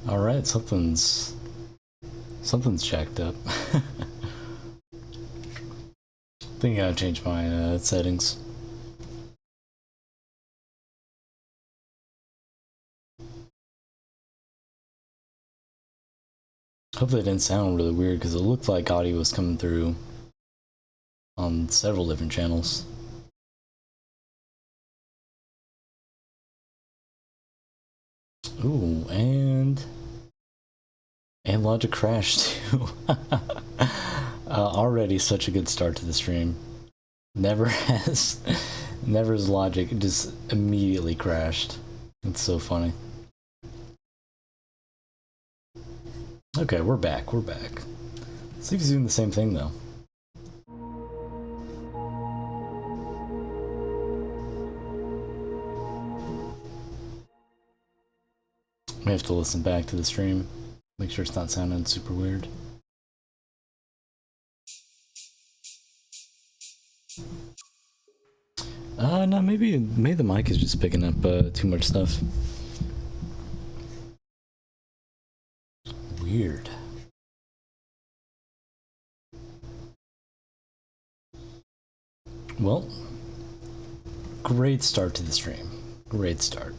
All right, something's jacked up. I think I gotta change my settings. Hopefully it didn't sound really weird because it looked like audio was coming through on several different channels. Ooh, and Logic crashed too. Already such a good start to the stream. Never has Logic just immediately crashed. It's so funny. Okay, we're back. Let's see if he's doing the same thing though. We have to listen back to the stream. Make sure it's not sounding super weird. No, maybe the mic is just picking up too much stuff. Weird. Well, great start to the stream. Great start.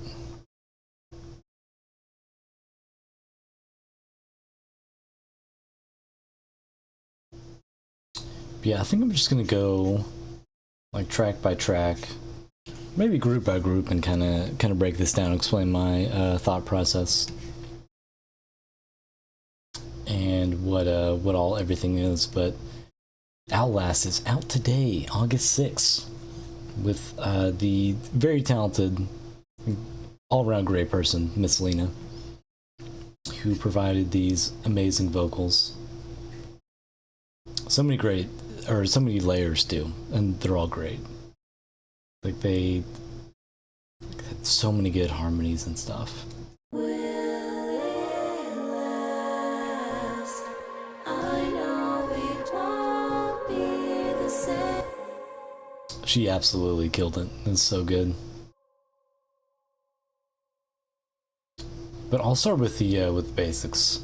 Yeah, I think I'm just gonna go like track by track, maybe group by group, and kind of break this down, explain my thought process and what all everything is. But Outlast is out today, August 6th, with the very talented, all-around great person, Miss Lena, who provided these amazing vocals. So many layers too, and they're all great. Like they had so many good harmonies and stuff. She absolutely killed it. It's so good. But I'll start with the basics.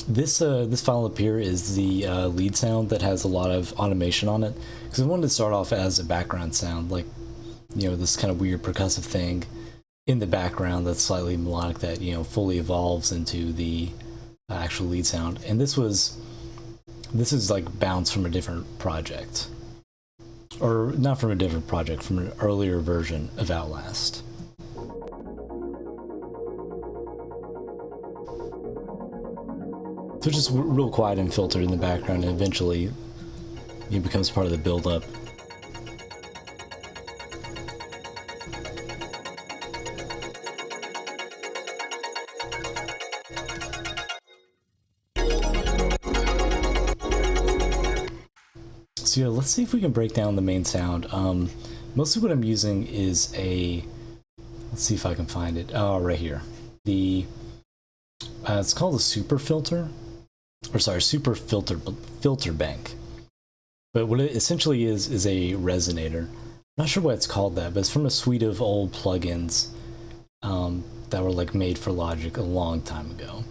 This file up here is the lead sound that has a lot of automation on it, because I wanted to start off as a background sound, like, you know, this kind of weird percussive thing in the background that's slightly melodic that, you know, fully evolves into the actual lead sound. And this is like bounced from a different project, or not from a different project, from an earlier version of Outlast. So just real quiet and filtered in the background, and eventually it becomes part of the build-up. So yeah, let's see if we can break down the main sound. Mostly what I'm using is let's see if I can find it. Oh, right here. It's called a super filter. Or sorry, super filter bank. But what it essentially is a resonator. I'm not sure why it's called that, but it's from a suite of old plugins that were like made for Logic a long time ago.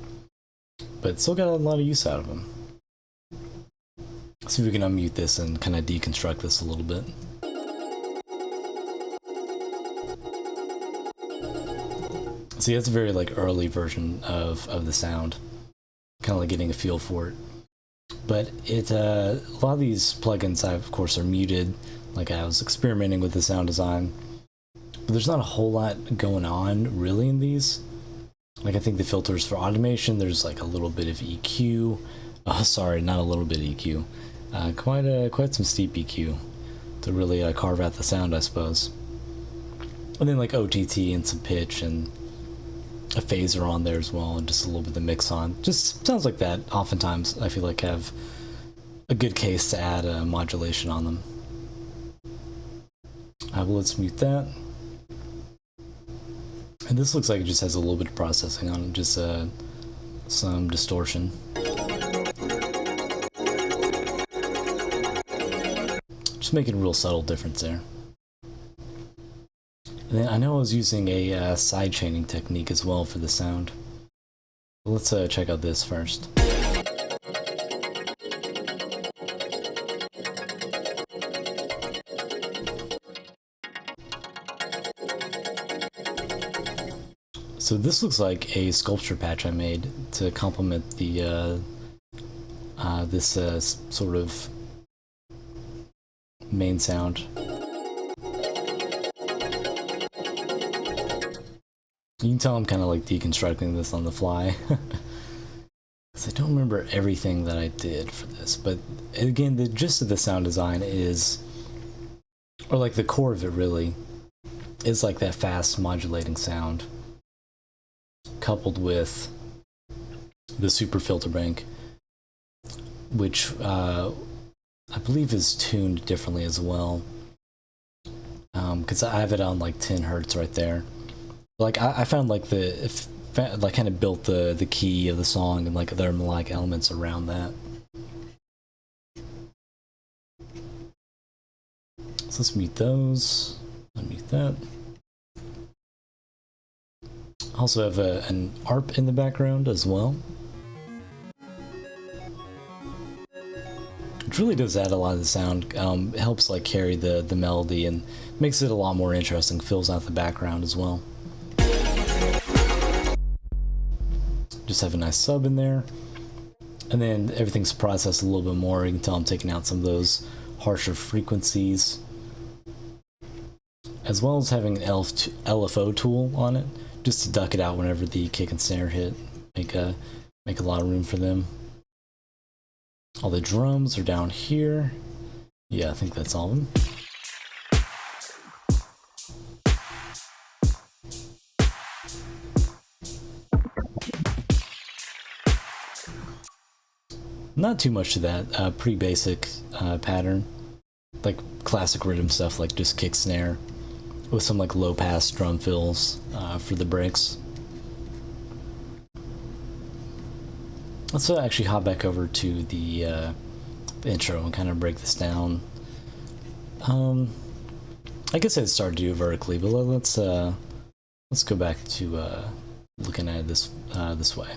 But still got a lot of use out of them. Let's see if we can unmute this and kind of deconstruct this a little bit. See, that's a very like early version of the sound. Kind of like getting a feel for it. But a lot of these plugins, of course, are muted. Like I was experimenting with the sound design, but there's not a whole lot going on really in these. Like I think the filters for automation, there's like a little bit of EQ. Oh, sorry, not a little bit of EQ. Quite some steep EQ to really carve out the sound, I suppose. And then like OTT and some pitch and a phaser on there as well, and just a little bit of the mix on. Just sounds like that. Oftentimes I feel like have a good case to add modulation on them. Well, let's mute that. And this looks like it just has a little bit of processing on it, just some distortion. Just making a real subtle difference there. And then I know I was using a side chaining technique as well for the sound. But let's check out this first. So this looks like a sculpture patch I made to complement the this sort of main sound. You can tell I'm kind of like deconstructing this on the fly. Because I don't remember everything that I did for this, but again, the gist of the sound design is, or like the core of it really, is like that fast modulating sound, coupled with the super filter bank, which I believe is tuned differently as well. Because I have it on like 10 hertz right there. Like I found like like kind of built the key of the song and like other melodic elements around that. So let's mute those. Unmute that. Also have an ARP in the background as well, which really does add a lot of the sound. It helps like carry the melody and makes it a lot more interesting. Fills out the background as well. Just have a nice sub in there, and then everything's processed a little bit more. You can tell I'm taking out some of those harsher frequencies, as well as having an LFO tool on it, just to duck it out whenever the kick and snare hit. Make a lot of room for them. All the drums are down here. Yeah, I think that's all of them. Not too much to that. Pretty basic pattern, like classic rhythm stuff, like just kick snare with some like low pass drum fills for the breaks. Let's actually hop back over to the intro and kind of break this down. I guess I'd start to do it vertically, but let's go back to looking at it this way.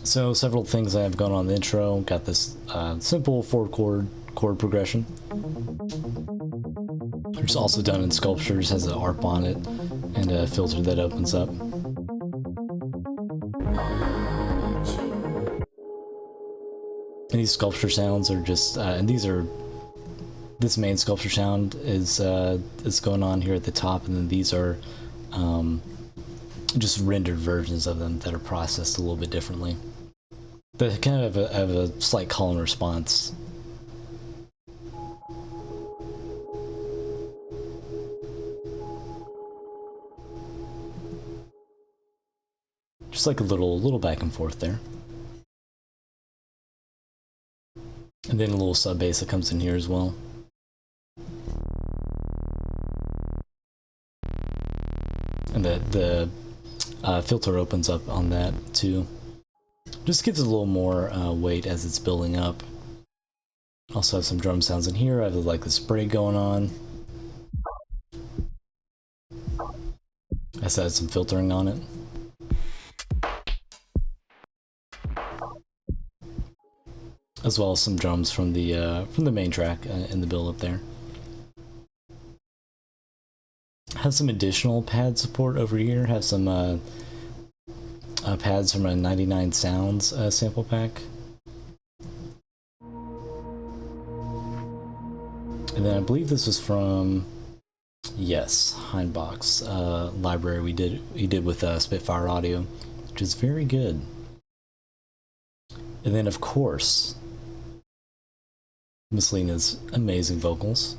So several things I have going on in the intro. Got this simple 4-chord chord progression. It's also done in sculptures, has an ARP on it, and a filter that opens up. And these sculpture sounds are just, and this main sculpture sound is going on here at the top, and then these are just rendered versions of them that are processed a little bit differently. But kind of have a slight call and response. Just like a little back and forth there. And then a little sub bass that comes in here as well. And the filter opens up on that too. Just gives it a little more weight as it's building up. Also have some drum sounds in here. I have like the spray going on. I just added some filtering on it. As well as some drums from the main track in the build up there. Have some additional pad support over here. Have some pads from a 99 Sounds sample pack. And then I believe this was from, yes, Heinbach's library we did with Spitfire Audio, which is very good. And then of course, Miss Lena's amazing vocals.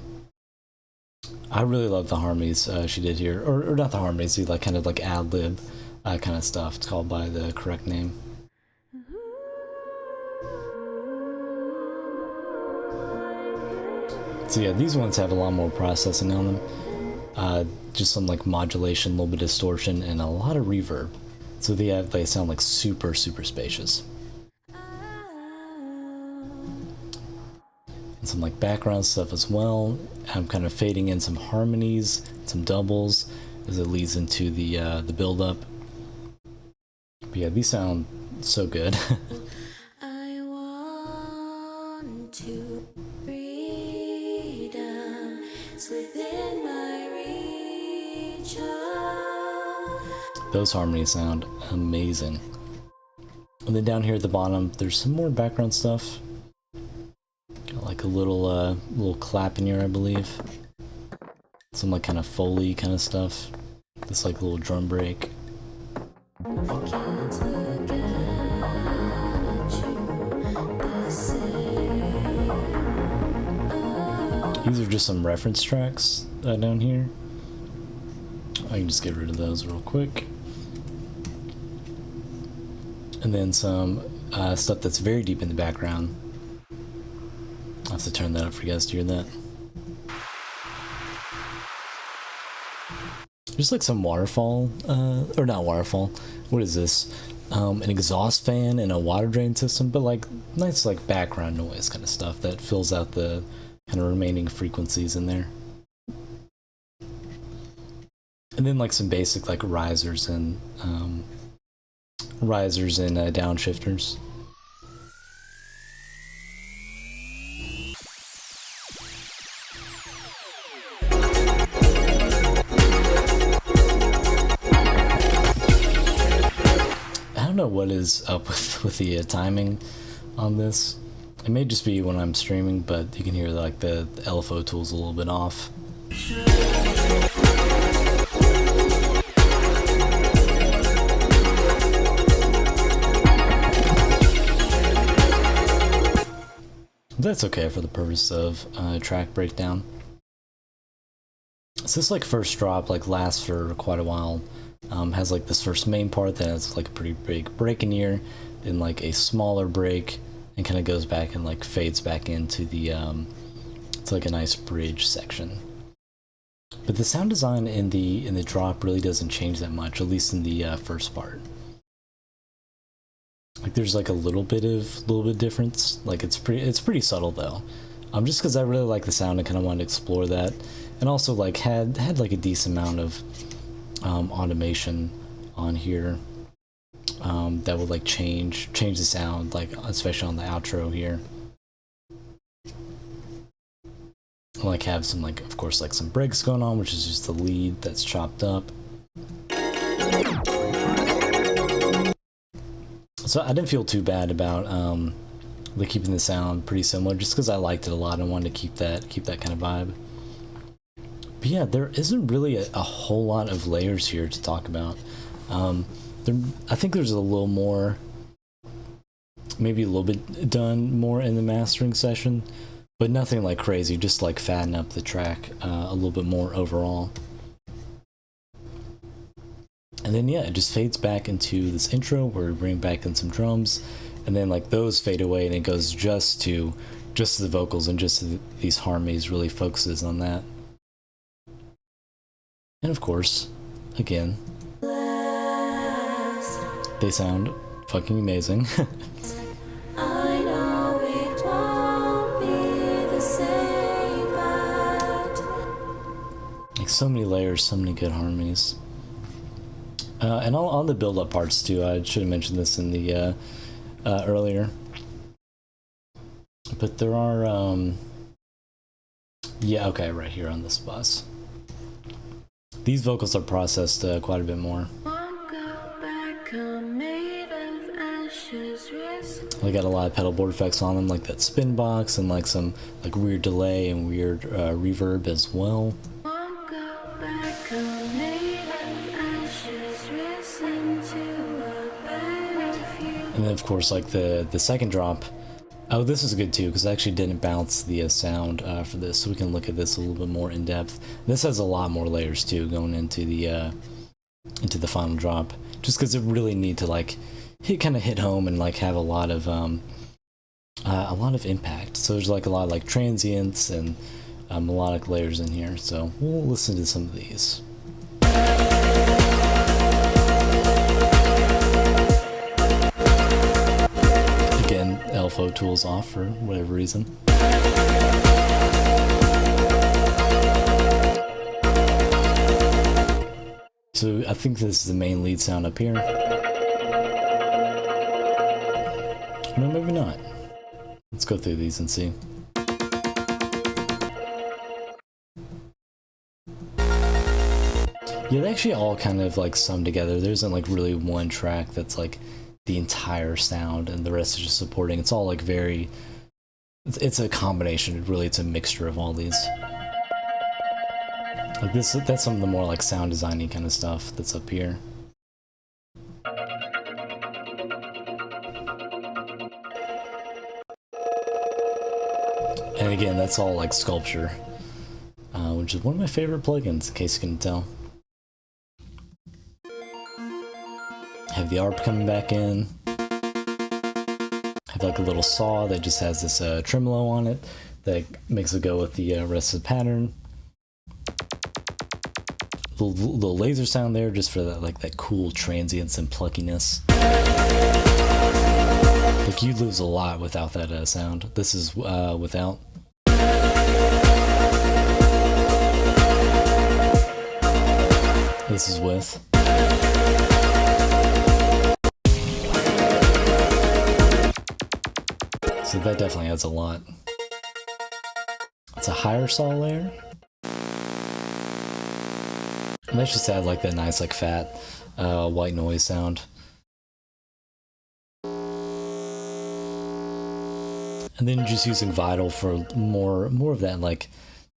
I really love the harmonies she did here, or not the harmonies, the like kind of like ad lib kind of stuff. It's called by the correct name. So yeah, these ones have a lot more processing on them. Just some like modulation, a little bit of distortion, and a lot of reverb. So they sound like super some like background stuff as well. I'm kind of fading in some harmonies, some doubles as it leads into the build up. But yeah, these sound so good. I want to freedom is within my reach. Those harmonies sound amazing. And then down here at the bottom, there's some more background stuff. Got like a little clap in here, I believe. Some like kind of Foley kind of stuff. This like little drum break. These are just some reference tracks down here. I can just get rid of those real quick. And then some stuff that's very deep in the background. I'll have to turn that up for you guys to hear that. Just like some waterfall, or not waterfall, what is this? An exhaust fan and a water drain system, but like nice like background noise kind of stuff that fills out the kind of remaining frequencies in there. And then like some basic like risers and downshifters. I don't know what is up with the timing on this. It may just be when I'm streaming, but you can hear like the LFO tool's a little bit off. That's okay for the purpose of track breakdown. So this like first drop like lasts for quite a while. Has like this first main part that has like a pretty big break in here, then like a smaller break, and kind of goes back and like fades back into the it's like a nice bridge section. But the sound design in the drop really doesn't change that much, at least in the first part. Like there's like a little bit difference. Like it's pretty subtle though. Just because I really like the sound and kind of wanted to explore that, and also like had like a decent amount of automation on here that would like change the sound, like especially on the outro here. Like have some like of course like some breaks going on, which is just the lead that's chopped up. So I didn't feel too bad about like keeping the sound pretty similar, just because I liked it a lot and wanted to keep that kind of vibe. But yeah, there isn't really a whole lot of layers here to talk about. I think there's a little more, maybe a little bit done more in the mastering session, but nothing like crazy, just like fatten up the track a little bit more overall. And then yeah, it just fades back into this intro where we bring back in some drums, and then like those fade away and it goes just to the vocals and just these harmonies, really focuses on that. And of course, again, they sound fucking amazing. I know it won't be the same, but Like so many layers, so many good harmonies. And on the build-up parts too, I should have mentioned this in the earlier. But there are, yeah, okay, right here on this bus. These vocals are processed quite a bit more. They got a lot of pedal board effects on them, like that spin box and like some like weird delay and weird reverb as well. And then of course like the second drop. Oh, this is good too, because I actually didn't bounce the sound for this, so we can look at this a little bit more in depth. This has a lot more layers too going into the final drop, just because it really need to like hit home and like have a lot of impact. So there's like a lot of like transients and melodic layers in here. So we'll listen to some of these. Again, LFO tools off for whatever reason. So I think this is the main lead sound up here. No, maybe not. Let's go through these and see. Yeah, they actually all kind of like sum together. There isn't like really one track that's like the entire sound and the rest is just supporting. It's all like very, it's a combination. Really, it's a mixture of all these. Like this, that's some of the more like sound designy kind of stuff that's up here. And again, that's all like sculpture, which is one of my favorite plugins, in case you can tell. Have the ARP coming back in. Have like a little saw that just has this tremolo on it that makes it go with the rest of the pattern. Little laser sound there just for that, like that cool transience and pluckiness. Like you'd lose a lot without that sound. This is without. This is with. So that definitely adds a lot. It's a higher saw layer. And let's just add like that nice like fat white noise sound. And then just using Vital for more of that, like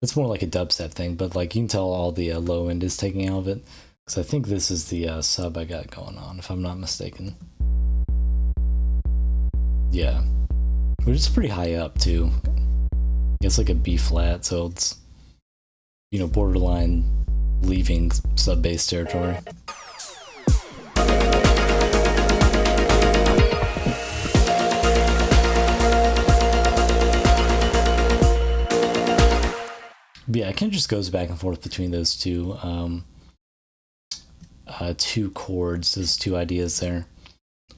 it's more like a dubstep thing, but like you can tell all the low end is taking out of it, because I think this is the sub I got going on, if I'm not mistaken. Yeah, which is pretty high up too. It's like a B flat, so it's, you know, borderline leaving sub bass territory. But yeah, it kind of just goes back and forth between those two chords, those two ideas there,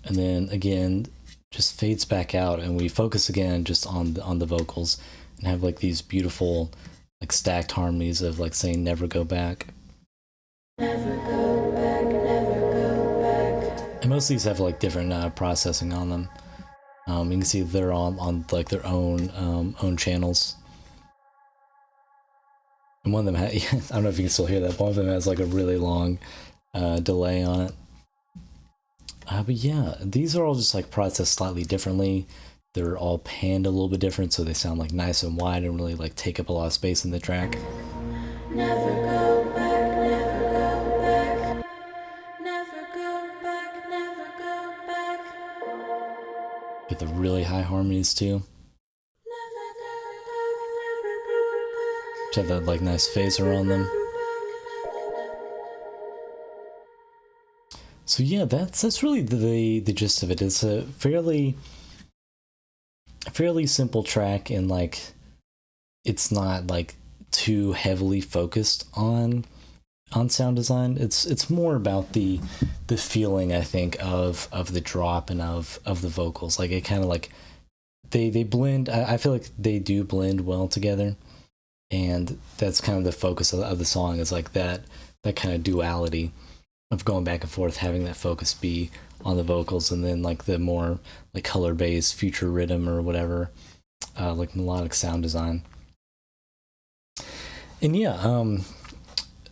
and then again just fades back out, and we focus again just on the vocals and have like these beautiful like stacked harmonies of like saying never go back. Never go back, never go back. And most of these have like different processing on them. You can see they're on like their own channels. And one of them I don't know if you can still hear that, but one of them has like a really long delay on it. But yeah, these are all just like processed slightly differently. They're all panned a little bit different, so they sound like nice and wide and really like take up a lot of space in the track. Never go back, never go back. Never go back, never go back. Get the really high harmonies too. Just have that like nice phaser on them. So yeah, that's really the gist of it. It's a fairly simple track, and like it's not like too heavily focused on sound design. It's more about the feeling, I think, of the drop and of the vocals. Like it kind of like they blend. I feel like they do blend well together, and that's kind of the focus of the song, is like that kind of duality of going back and forth, having that focus be on the vocals, and then like the more like color based future rhythm or whatever, like melodic sound design. And yeah,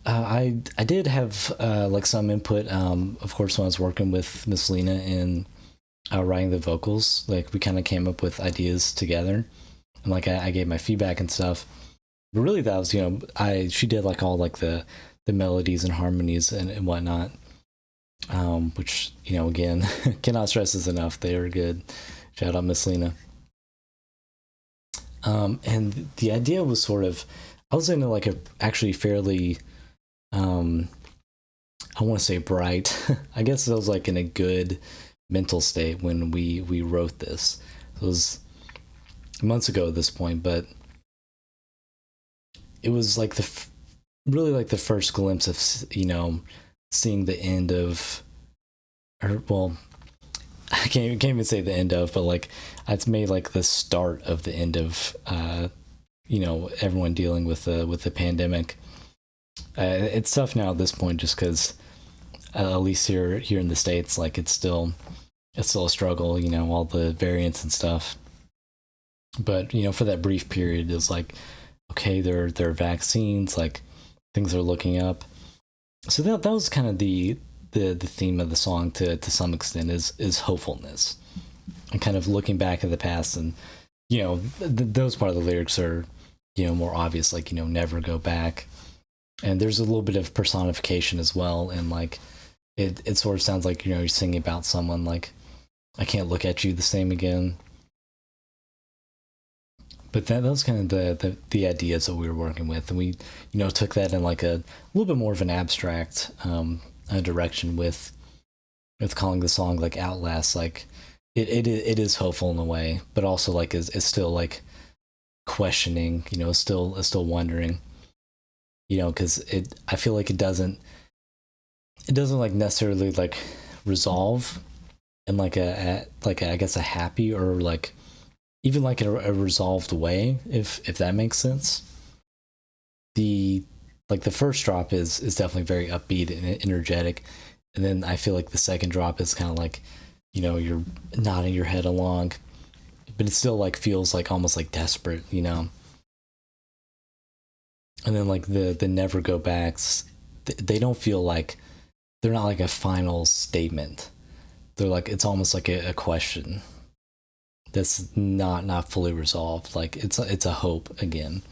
I did have like some input, of course, when I was working with Miss Lena in writing the vocals. Like we kind of came up with ideas together, and like I gave my feedback and stuff. But really, that was, you know, she did like all like the melodies and harmonies and whatnot, which, you know, again, cannot stress this enough. They are good. Shout out Miss Lena. And the idea was sort of, I was in like a actually fairly, I want to say bright. I guess I was like in a good mental state when we wrote this. It was months ago at this point, but it was like really like the first glimpse of, you know, seeing the end of, or well, I can't even say the end of, but like it's made like the start of the end of, you know, everyone dealing with the pandemic. It's tough now at this point, just because at least here in the States, like it's still a struggle, you know, all the variants and stuff. But, you know, for that brief period, it's like, okay, there are vaccines, like things are looking up. So that was kind of the theme of the song to some extent, is hopefulness, and kind of looking back at the past. And, you know, those part of the lyrics are, you know, more obvious, like, you know, never go back. And there's a little bit of personification as well, and like it sort of sounds like, you know, you're singing about someone, like, I can't look at you the same again. But that was kind of the ideas that we were working with, and we, you know, took that in like a little bit more of an abstract direction with calling the song like Outlast. Like it is hopeful in a way, but also like is still like questioning, you know, still wondering, you know, because I feel like it doesn't like necessarily like resolve in like a I guess a happy, or like even like a resolved way, if that makes sense. The first drop is definitely very upbeat and energetic, and then I feel like the second drop is kind of like, you know, you're nodding your head along, but it still like feels like almost like desperate, you know. And then like the never go backs, they don't feel like, they're not like a final statement. They're like, it's almost like a question that's not fully resolved. Like it's a hope again.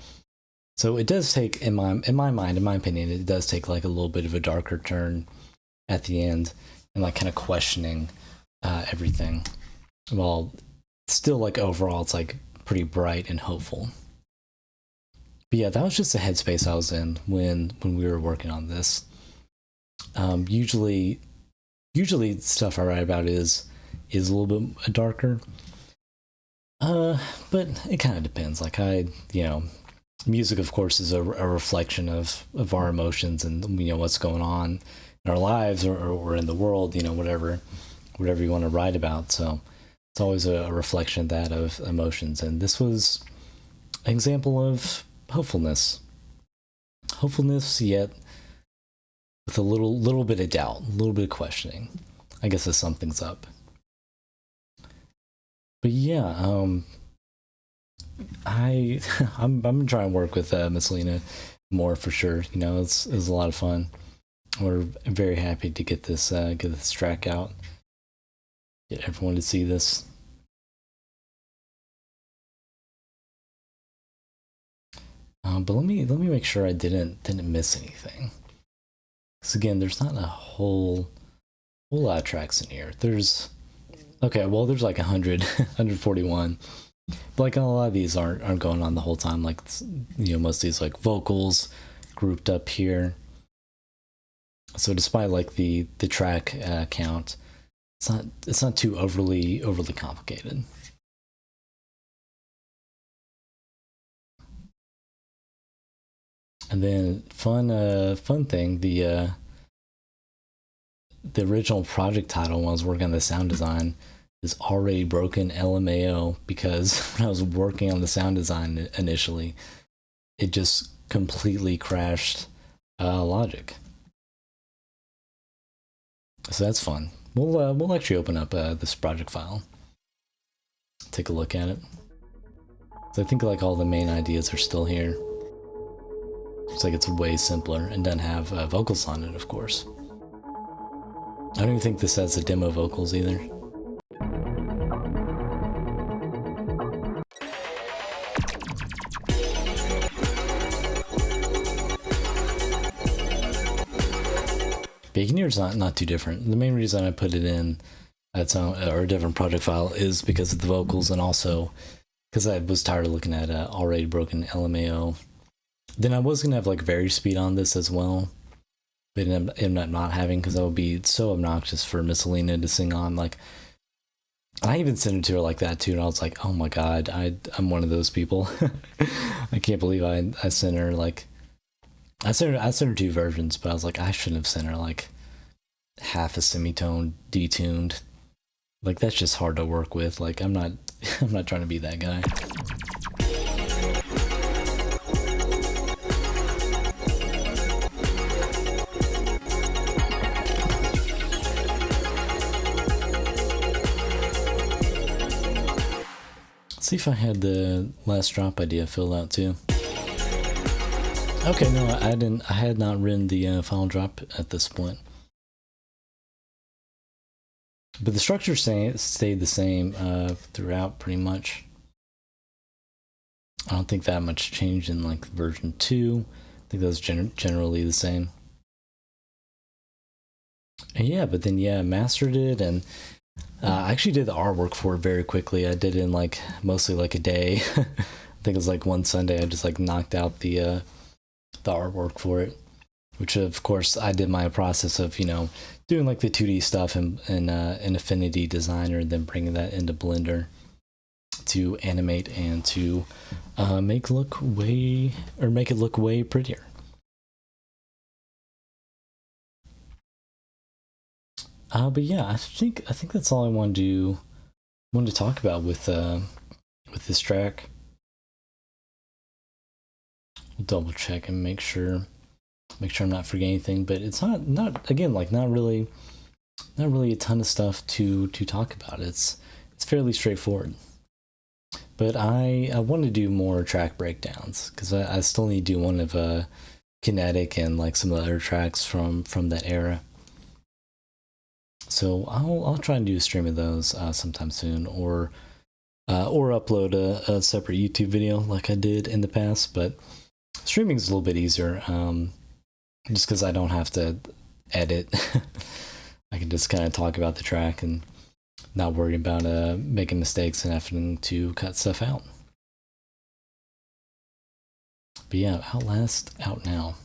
So it does take, in my mind, in my opinion, it does take like a little bit of a darker turn at the end, and like kind of questioning everything. Well, still like overall, it's like pretty bright and hopeful. But yeah, that was just the headspace I was in when we were working on this. Usually stuff I write about is a little bit darker. But it kind of depends. Like you know, music of course is a reflection of our emotions, and, you know, what's going on in our lives or in the world, you know, whatever you want to write about. So it's always a reflection of that, of emotions. And this was an example of hopefulness, yet with a little bit of doubt, a little bit of questioning, I guess, as something's up. But yeah, I'm gonna try and work with Miss Lena more for sure. You know, it's a lot of fun. We're very happy to get this track out, get everyone to see this. But let me make sure I didn't miss anything. Because again, there's not a whole lot of tracks in here. There's like 100, 141. But like a lot of these aren't going on the whole time. Like, you know, most of these like vocals grouped up here. So despite like the track count, it's not too overly complicated. And then fun thing, the original project title when I was working on the sound design is Already Broken LMAO, because when I was working on the sound design initially, it just completely crashed Logic. So that's fun. We'll actually open up this project file, take a look at it. So I think like all the main ideas are still here. Looks like it's way simpler and doesn't have vocals on it, of course. I don't even think this has the demo vocals either. But you can hear it's not too different. The main reason I put it in a different project file is because of the vocals, and also because I was tired of looking at Already Broken LMAO. Then I was going to have like Very Speed on this as well, but I ended up not having, because that would be so obnoxious for Miss Alina to sing on. Like, I even sent it to her like that too, and I was like, oh my god, I'm one of those people. I can't believe I sent her like, I sent her 2 versions, but I was like, I shouldn't have sent her like half a semitone detuned. Like, that's just hard to work with. Like, I'm not trying to be that guy. Let's see if I had the last drop idea filled out too. Okay, no, I didn't. I had not written the final drop at this point. But the structure stayed the same throughout, pretty much. I don't think that much changed in like version 2. I think that was generally the same. And yeah, but then yeah, mastered it, and I actually did the artwork for it very quickly. I did it in like mostly like a day. I think it was like one Sunday. I just like knocked out the artwork for it, which of course I did my process of, you know, doing like the 2D stuff in Affinity Designer, and then bringing that into Blender to animate and to make it look way prettier. But yeah, I think that's all I wanted to talk about with this track. We'll double check and make sure I'm not forgetting anything. But it's not again, like not really a ton of stuff to talk about. It's fairly straightforward. But I want to do more track breakdowns, because I still need to do one of Kinetic and like some of the other tracks from that era. So I'll try and do a stream of those sometime soon, or upload a separate YouTube video like I did in the past. But streaming is a little bit easier, just because I don't have to edit. I can just kind of talk about the track and not worry about making mistakes and having to cut stuff out. But yeah, Outlast out now.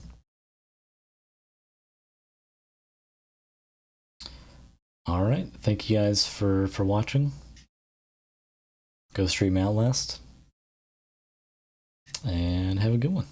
All right, thank you guys for watching. Go stream Outlast, and have a good one.